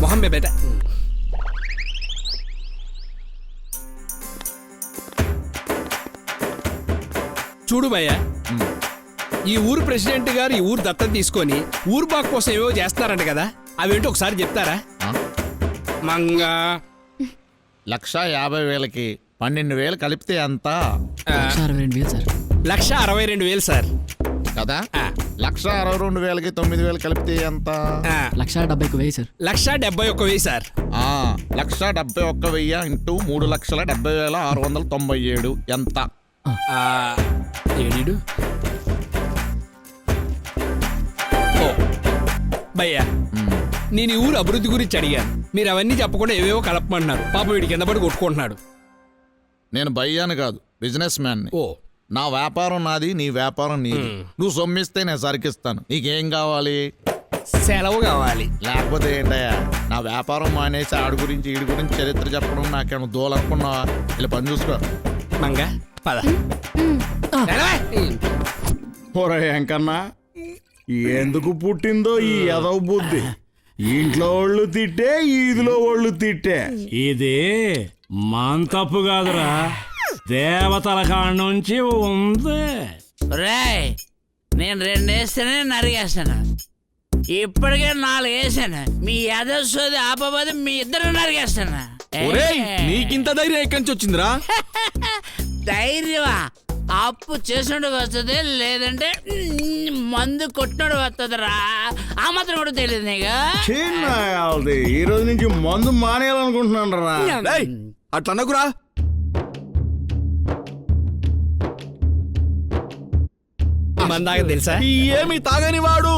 మొహం మీద బేట. చూడు భయ్య, ఈ ఊరు ప్రెసిడెంట్ గారు ఈ ఊరు దత్తత తీసుకొని ఊరు బాగు కోసం ఏవో చేస్తారంట కదా, అవేంటో ఒకసారి చెప్తారా? మంగా 1,50,000కి 12,000 కలిపితే ఎంత? 1,62,000 సార్. 1,62,000 సార్. కదా 1,62,000కి 9,000 కలిపితే ఎంత? 1,71,000 సార్. 1,71,000 సార్. 1,71,000 ఇంటూ 3,70,697 ఎంత? ఏడు భయ్యా, నేను ఈ ఊరు అభివృద్ధి గురించి అడిగాను, మీరు అవన్నీ చెప్పకుండా ఏవేవో కలపమంటున్నారు. పాప వీడి కింద పడి కొట్టుకుంటున్నాడు. నేను భయ్యాను కాదు, బిజినెస్ మ్యాన్ని. ఓ, నా వ్యాపారం నాది, నీ వ్యాపారం నీది. నువ్వు సొమ్మిస్తే నేను సరికిస్తాను. నీకేం కావాలి? సెలవు కావాలి. లేకపోతే ఏంటయ్యా, నా వ్యాపారం మానేసి ఆడి గురించి ఈడి గురించి చరిత్ర చెప్పడం నాకేమో దోలనుకున్నావా? ఇలా పని చూసుకో. మంగా పద. ఒరే వెంకన్నా, ఎందుకు పుట్టిందో ఈ ఎదవ బుద్ధి? ఇంట్లో వాళ్ళు తిట్టే, ఈదిలో వాళ్ళు తిట్టే. ఇది మన తప్పు కాదురా, దేవతల కాడ నుంచి ఉంది. రేయ్, నేను 2 వేస్తేనే నరిగేస్తాను. ఇప్పటికే 4 వేసాను. మీ యదస్సోది ఆపబోదు, మీ ఇద్దరు నరిగేస్తాను. నీకింత ధైర్యం ఎక్కడి నుంచి వచ్చిందిరా? ధైర్యమా? అప్పు చేసుడు వస్తుంది, లేదంటే మందు కొట్టినోడు వస్తుందిరా. ఆ మాత్రం కూడా తెలియదు నీకు. చిన్న ఈ రోజు నుంచి మందు మానేయాలనుకుంటున్నాను రా. అట్లా అనకురా. మందాక తెలుసా? ఏమి తాగనివాడు,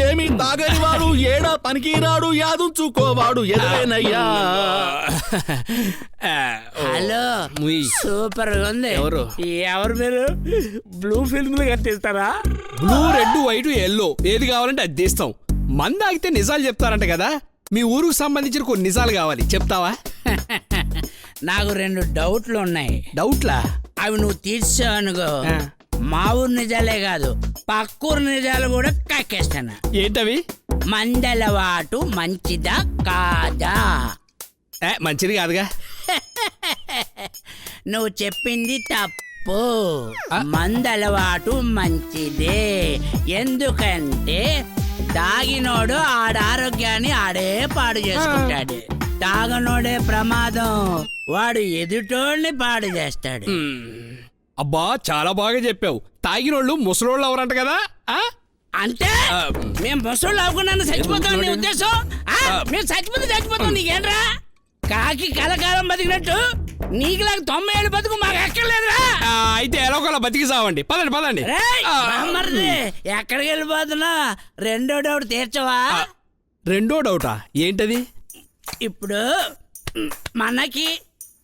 ఏమి తాగనివాడు, ఏడా పనికిరాడు, యాదుంచుకోవాడు ఎదురేనయ్యా. హలో, సూపర్ గా ఉంది. ఎవరు మీరు? బ్లూ ఫిల్మ్ కట్టిస్తారా? బ్లూ, రెడ్, వైట్, ఎల్లో ఏది కావాలంటే అది తీస్తాం. మందాగితే నిజాలు చెప్తారంట కదా, మీ ఊరుకు సంబంధించిన కొన్ని నిజాలు కావాలి, చెప్తావా? నాకు 2 డౌట్లు ఉన్నాయి. డౌట్లా? అవి నువ్వు తీర్చావనుకో, మా ఊరు నిజాలే కాదు, పక్కూరు నిజాలు కూడా కక్కేస్తాను. ఏంటవి? మందలవాటు మంచిదా కాదా? మంచిది కాదుగా. నువ్వు చెప్పింది తప్పు. మందలవాటు మంచిదే. ఎందుకంటే తాగినోడు ఆడారోగ్యాన్ని ఆడే పాడు చేసుకుంటాడు. తాగనోడే ప్రమాదం, వాడు ఎదుటోళ్ళని పాడు చేస్తాడు. అబ్బా, చాలా బాగా చెప్పావు. తాగినోళ్ళు ముసలోళ్ళు ఎవరంట కదా? అంటే మేము ముసలోళ్ళు అవ్వకుండా చచ్చిపోతాం నీ ఉద్దేశం? మేము చచ్చిపోతాం, నీకేంట్రా? కాకి కలకాలం బతికినట్టు నీకులాగా 90 ఏళ్ళు బతుకు మాకు ఎక్కర్లేదురా. అయితే ఎలాగోలా బతికి సావండి. పదండి పదండి. మమ్మల్ని ఎక్కడికి వెళ్ళిపోతున్నా? 2వ డౌట్ తీర్చవా? 2వ డౌటా? ఏంటది? ఇప్పుడు మనకి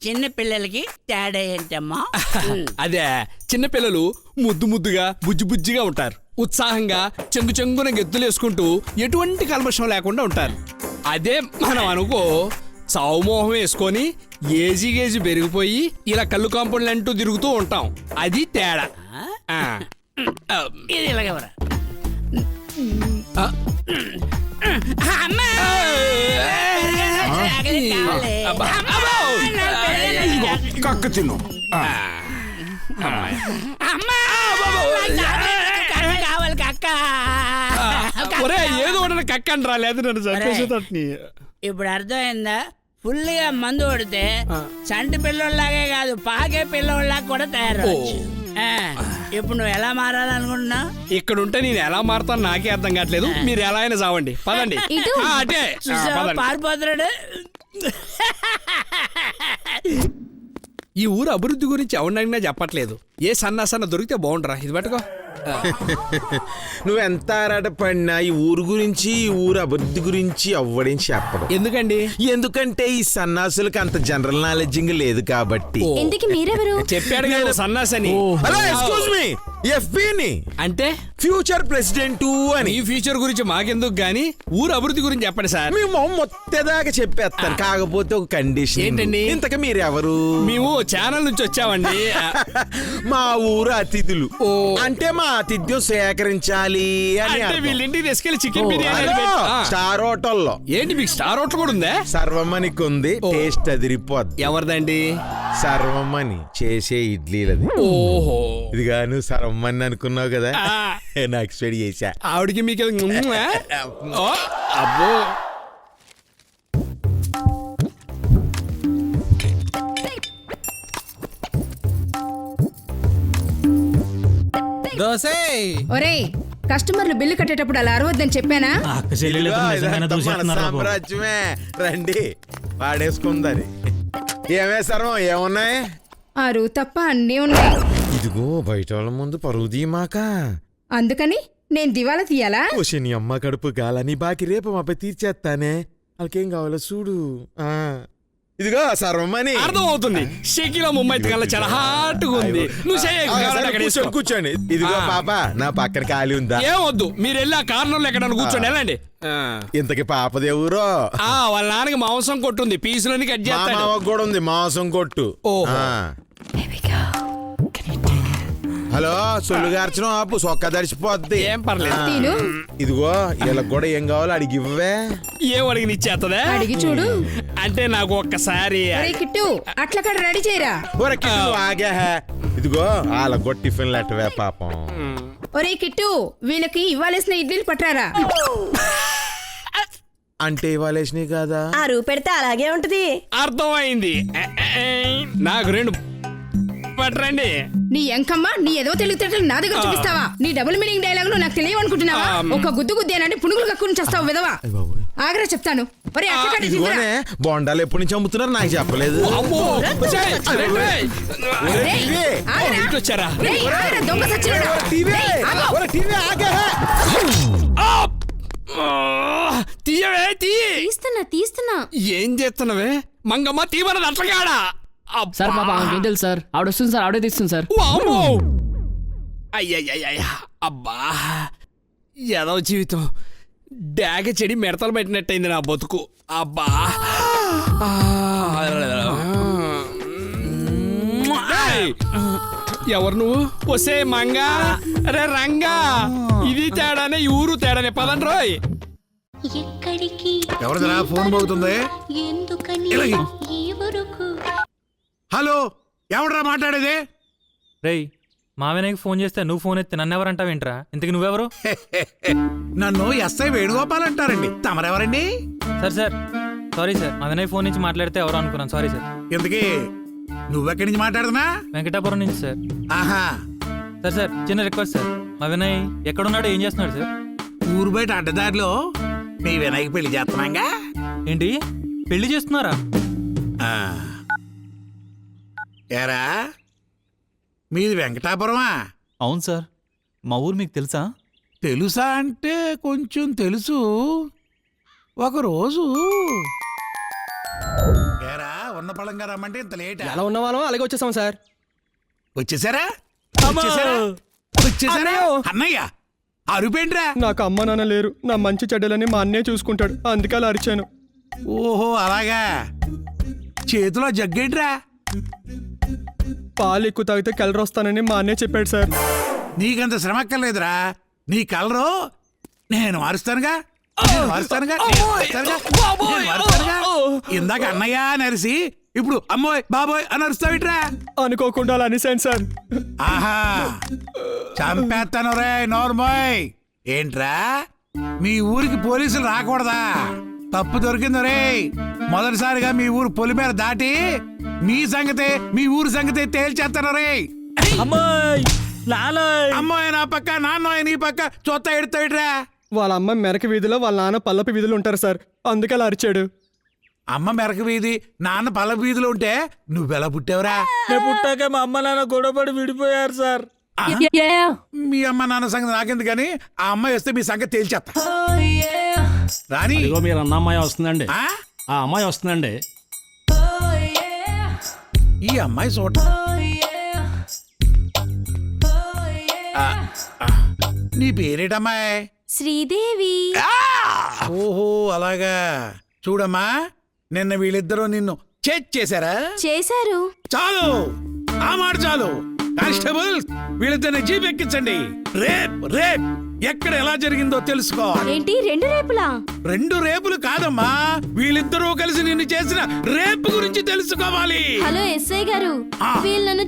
చిన్న పిల్లలకి తేడా ఏంటమ్మా? అదే, చిన్నపిల్లలు ముద్దు ముద్దుగా బుజ్జి బుజ్జిగా ఉంటారు. ఉత్సాహంగా చెంగు చెంగున గెత్తులు వేసుకుంటూ ఎటువంటి కల్మషం లేకుండా ఉంటారు. అదే మనం అనుకో, చావుమోహం వేసుకొని ఏజీ గేజీ పెరిగిపోయి ఇలా కళ్ళు కాంపౌండ్లు అంటూ తిరుగుతూ ఉంటాం. అది తేడా. ఇది ఇలాగెవరా? కక్క తిను. కావాలి కక్క. ఏదో కక్కండి రాలేదు నన్ను చంపేసేటట్ని. ఇప్పుడు అర్థమైందా? ఫుల్గా మందు కొడితే చంటి పిల్లలాగే కాదు, పాకే పిల్లలాగా కూడా తయారవచ్చు. ఇప్పుడు నువ్వు ఎలా మారాలనుకుంటున్నా? ఇక్కడ ఉంటే నేను ఎలా మారుతాను నాకే అర్థం కావట్లేదు. మీరు ఎలా అయినా చావండి. పదండి. అటే పారిపోతున్నాడు. ఈ ఊరు అభివృద్ధి గురించి ఎవరినైనా చెప్పట్లేదు. ఏ సన్న దొరికితే బాగుండరా. ఇది పట్టుకో. నువ్వెంత ఆరాట పడినా ఈ ఊరు గురించి, ఈ ఊరు అభివృద్ధి గురించి అవ్వడం చెప్పడం. ఎందుకండి? ఎందుకంటే ఈ సన్నాసులకు అంత జనరల్ నాలెడ్జింగ్ లేదు కాబట్టి. ఎందుకు మీరెవరు? చెప్పాడు కదా సన్నాసని. ఎక్స్క్యూజ్ మీ, ఎఫ్బిని అంటే ఫ్యూచర్ ప్రెసిడెంట్ అని ఈ ఫ్యూచర్ గురించి మాకెందుకు గానీ ఊరు అభివృద్ధి గురించి చెప్పండి సార్. మేము మొత్తదాకా చెప్పేస్తాను, కాకపోతే ఒక కండిషన్. ఏంటండి? ఇంతక మీరెవరు? మేము ఛానల్ నుంచి వచ్చామండి. మా ఊరు అతిథులు. ఓ. అంటే మా ఆతిథ్యం సేకరించాలి అని అంటే అర్థం. వీళ్ళింటికి తీసుకెళ్లి చికెన్ బిర్యానీ హలో, పెట్టి- ఆ. స్టార్ హోటల్లో ఏంటి మీకు స్టార్ హోటల్ కూడా ఉందా? సర్వమణికి ఉంది, టేస్ట్ అదిరిపోద్ది. ఎవరిదండి? సర్వమణి చేసే ఇడ్లీలది. ఓహో. ఇదిగా నువ్వు సర్వమణి అనుకున్నావు కదా, ఆ. నాకు ఎక్స్పెక్ట్ చేశా. ఆవిడికి మీకు ఓ, అబ్బో. ఒరేయ్ కస్టమర్లు బిల్లు కట్టేటప్పుడు అలా అరవద్దని చెప్పానా? ఇదిగో, ఇదంతా మన సామ్రాజ్యమే. రండి వాడేసుకుందని. ఏమే సర్వం ఏమున్నాయి? అరువు తప్ప అన్నీ ఉన్నాయి. ఇదిగో బయట వాళ్ళ ముందు పరువు తీమాక. అందుకని నేను దివాలా తీయాలా? నీ అమ్మ కడుపు గాలని బాకి రేపు మా అబ్బాయి తీర్చేస్తానే. వాళ్ళకేం కావాలో చూడు. ఇదిగో సర్వమని అర్థం అవుతుంది. షకీలా ముంబై కల్లా చాలా హాట్గా ఉంది. నువ్వు చేయకు, కావాలంటే అక్కడ వేసుకో. కూర్చోండి. ఇదిగో పాప, నా పక్కన ఖాళీ ఉందా? ఏం వద్దు, మీరు వెళ్ళి ఆ కార్నర్లో ఎక్కడ కూర్చోండి, వెళ్ళండి. ఇంతకి పాపదే ఊరో? వాళ్ళ నాన్నకి మాంసం కొట్టుంది, పీసులని కట్ మా చేస్తాడు. మామకు కూడా ఉంది మాంసం కొట్టు. ఓహో. హలో, సొల్లుగార్చడం ఆపు, సొక్క దర్చిపోద్ది. ఏం పర్లేదు. తీను ఇదిగో వీళ్ళకి కూడా ఏం కావాలో అడిగి ఇవ్వవే. ఏం అడిగి నిచ్చేస్తుందా? అడిగి చూడు. అంటే నాకు ఒక్కసారి ఒరేయ్ కిట్టు అట్లా కాడ రెడీ చేయరా. ఆగే. ఇదిగో వాళ్ళకి కూడా టిఫిన్ లెట్టవే పాపం. ఒరేయ్ కిట్టు వీళ్ళకి ఇవ్వాల్సిన ఇడ్లీలు పట్టరారా. అంటే ఇవ్వాలేసినవి కదా. అరువు పెడితే అలాగే ఉంటది. అర్థమైంది. నాకు 2 పట్టరండి. నీ ఎంకమ్మ నీ ఏదో తెలివితేటలు నా దగ్గర చూపిస్తావా? నీ డబుల్ మీనింగ్ డైలాగులు నాకు తెలియనుకుంటున్నావా? ఒక గుద్దు గుద్దేనంటే పునుగులు కక్కుని చేస్తావు విధవా. ఆగ్రా చెప్తాను. ఒరేయ్ అట్లా కాడ తీసుకురా. ఇదిగోనే బొండాలు ఎప్పటి నుంచి అమ్ముతున్నారు నాకు చెప్పలేదు. అమ్మో, వచ్చేయ్, రేయ్, రేయ్, ఆగరా. ఇంటికి వచ్చారా? రేయ్, ఆగరా, దొంగ సచ్చినోడా. రేయ్, ఆగు. తీయవే, తీయి. తీస్తున్నా ఏం చేస్తున్నావే మంగమ్మ? తీవనది అట్లగాడా? సార్ పాప ఆమెకేం తెలుసు సార్, ఆవిడ వస్తుంది సార్, ఆవిడే తీస్తుంది సార్. వామ్మో! అయ్యయ్యయ్య, అబ్బా ఏదో జీవితం డాగ చెడి మిడతలు పెట్టినట్టయింది నా బతుకు. అబ్బా ఏయ్! ఎవరు నువ్వు? వసే మంగా, రే రంగా, ఇది తేడానే ఈ ఊరు తేడానే. పదండి రోయ్. ఎక్కడికి ఎవరిదిరా ఫోన్ పోతుంది? ఎందుకని ఈ వరకు హలో, ఎవడరా మాట్లాడేది? రేయ్, మా వినయ్కి ఫోన్ చేస్తే నువ్వు ఫోన్ ఎత్తి నన్ను ఎవరంటావేంట్రా? ఇంతకు నువ్వెవరు? నన్ను ఎస్ఐ వేణుగోపాల్ అంటారండి. తమరెవరండి? సార్ సారీ సార్, మా వినయ్ ఫోన్ నుంచి మాట్లాడితే ఎవరు అనుకున్నాను. Sorry sir. ఇంతకీ నువ్వెక్కడి నుంచి మాట్లాడుతున్నా? వెంకటాపురం నుంచి సార్. ఆహా, సార్ చిన్న రిక్వెస్ట్ సార్, మా వినయ్ ఎక్కడున్నాడు, ఏం చేస్తున్నాడు సార్? ఊరు బయట అడ్డదారిలో మీ వినాయక పెళ్లి చేస్తున్నాగా. ఏంటి పెళ్లి చేస్తున్నారా? ఆ. ఏరా మీది వెంకటాపురమా? అవును సార్, మా ఊరు మీకు తెలుసా? తెలుసా అంటే కొంచెం తెలుసు. ఒకరోజు ఏరా ఉన్న పళంగా రమ్మంటే ఇంత లేట్. ఎలా ఉన్న వాళ్ళం అలాగే వచ్చేసాం సార్. వచ్చేసారా? వచ్చేసారా? అన్నయ్య అరుపేంట్రా? నాకు అమ్మ నాన్న లేరు, నా మంచి చెడ్డలని మా అన్నయ్య చూసుకుంటాడు, అందుకే అలా అరిచాను. ఓహో అలాగా. చేతిలో జగ్గేంట్రా? పాలు ఎక్కువ తాగితే కలర్ వస్తానని మా అన్నయ్య చెప్పాడు సార్. నీకంత శ్రమ అక్కర్లేదురా. నీ కలరు నేను మారుస్తానుగా. ఇందాక అన్నయ్య నరిసి ఇప్పుడు అమ్మోయ్ బాబోయ్ అని అరుస్తావిట్రా? అనుకోకుండా అలా అనిసాను సార్. ఆహా, చంపేస్తాను రే నోర్మోయ్. ఏంట్రా మీ ఊరికి పోలీసులు రాకూడదా? తప్పు దొరికింది రే. మొదటిసారిగా మీ ఊరు పొలిమేర దాటి మీ సంగతే మీ ఊరు సంగతే తేల్చేస్తాను రే. అమ్మాయి నా పక్క, నాన్నోయ్ నీ పక్క, చొత్త ఎడతాయిట్రా. వాళ్ళ అమ్మ మెరక వీధిలో, వాళ్ళ నాన్న పల్లపు వీధిలో ఉంటారు సార్, అందుకే అలా అరిచాడు. అమ్మ మెరక వీధి, నాన్న పల్ల వీధిలో ఉంటే నువ్వెలా పుట్టావురా? నేను పుట్టాక మా అమ్మ నాన్న గొడవపడి విడిపోయారు సార్. మీ అమ్మ నాన్న సంగతి నాకెందుకు కానీ ఆ అమ్మాయి వస్తే మీ సంగతి తేల్చేస్తా. రాని ఇదిగో మీరు అన్న అమ్మాయి వస్తుందండి. ఆ? ఆ అమ్మాయి వస్తుందండి. ఈ అమ్మాయి చూడ నీ పేరేటమ్మాయి? శ్రీదేవి. ఓహో అలాగా. చూడమ్మా, నిన్న వీళ్ళిద్దరూ నిన్ను చేశారా? చేశారు. చాలు, ఆ మాట చాలు. కానిస్టేబుల్, వీళ్ళిద్దరిని జీప్ ఎక్కించండి. రేప్ రేప్ ఎక్కడ ఎలా జరిగిందో తెలుసుకోవాలి. ఏంటి 2 రేపులా? 2 రేపులు కాదమ్మా, వీళ్ళిద్దరూ కలిసి నిన్ను చేసిన రేపు గురించి తెలుసుకోవాలి. హలో ఎస్ఐ గారు, ఆ. వీళ్ళు నన్ను